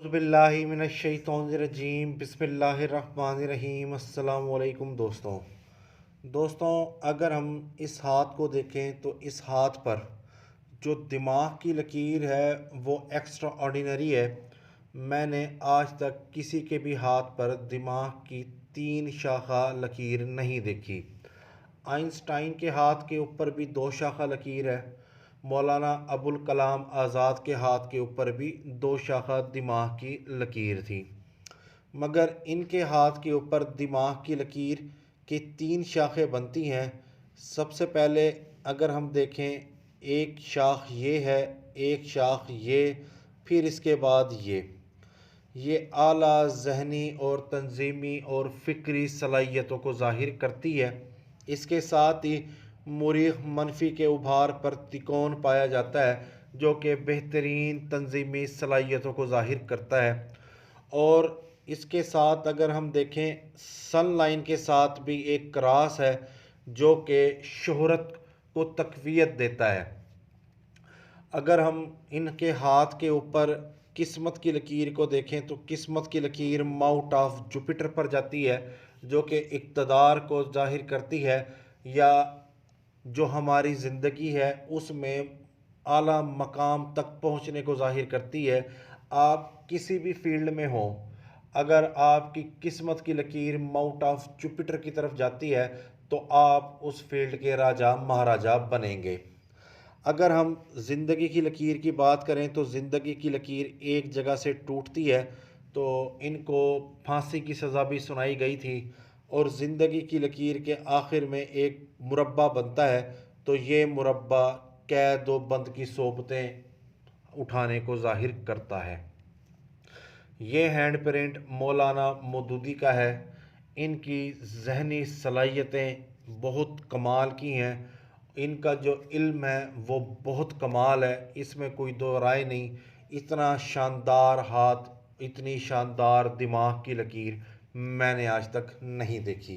औज़ुबिल्लाहि मिनश्शैतानिर्रजीम बिस्मिल्लाहिर्रहमानिर्रहीम। अस्सलामु अलैकुम दोस्तों, अगर हम इस हाथ को देखें तो इस हाथ पर जो दिमाग की लकीर है वो एक्स्ट्रा ऑर्डिनरी है। मैंने आज तक किसी के भी हाथ पर दिमाग की 3 शाखा लकीर नहीं देखी। आइंस्टाइन के हाथ के ऊपर भी 2 शाखा लकीर है। मौलाना अबुल कलाम आज़ाद के हाथ के ऊपर भी 2 शाखा दिमाग की लकीर थी, मगर इनके हाथ के ऊपर दिमाग की लकीर की 3 शाखें बनती हैं। सबसे पहले अगर हम देखें, एक शाख ये है, एक शाख ये, फिर इसके बाद ये आला ज़हनी और तंज़ीमी और फ़िक्री सलाहियतों को ज़ाहिर करती है। इसके साथ ही मुरीख मनफी के उभार पर तिकोन पाया जाता है, जो कि बेहतरीन तंज़ीमी सलाहियतों को ज़ाहिर करता है। और इसके साथ अगर हम देखें, सन लाइन के साथ भी एक क्रॉस है जो कि शोहरत को तक़वियत देता है। अगर हम इनके हाथ के ऊपर किस्मत की लकीर को देखें तो किस्मत की लकीर माउंट ऑफ जुपिटर पर जाती है, जो कि इक़्तिदार को ज़ाहिर करती है, या जो हमारी ज़िंदगी है उसमें आला मकाम तक पहुंचने को ज़ाहिर करती है। आप किसी भी फील्ड में हो, अगर आपकी किस्मत की लकीर माउंट ऑफ जुपिटर की तरफ जाती है तो आप उस फील्ड के राजा महाराजा बनेंगे। अगर हम ज़िंदगी की लकीर की बात करें तो ज़िंदगी की लकीर एक जगह से टूटती है, तो इनको फांसी की सज़ा भी सुनाई गई थी। और ज़िंदगी की लकीर के आखिर में एक मुरब्बा बनता है, तो ये मुरब्बा कैद व बंद की सोबतें उठाने को ज़ाहिर करता है। ये हैंड प्रिंट मौलाना मौदूदी का है। इनकी ज़हनी सलाहियतें बहुत कमाल की हैं। इनका जो इल्म है वो बहुत कमाल है, इसमें कोई दो राय नहीं। इतना शानदार हाथ, इतनी शानदार दिमाग की लकीर मैंने आज तक नहीं देखी।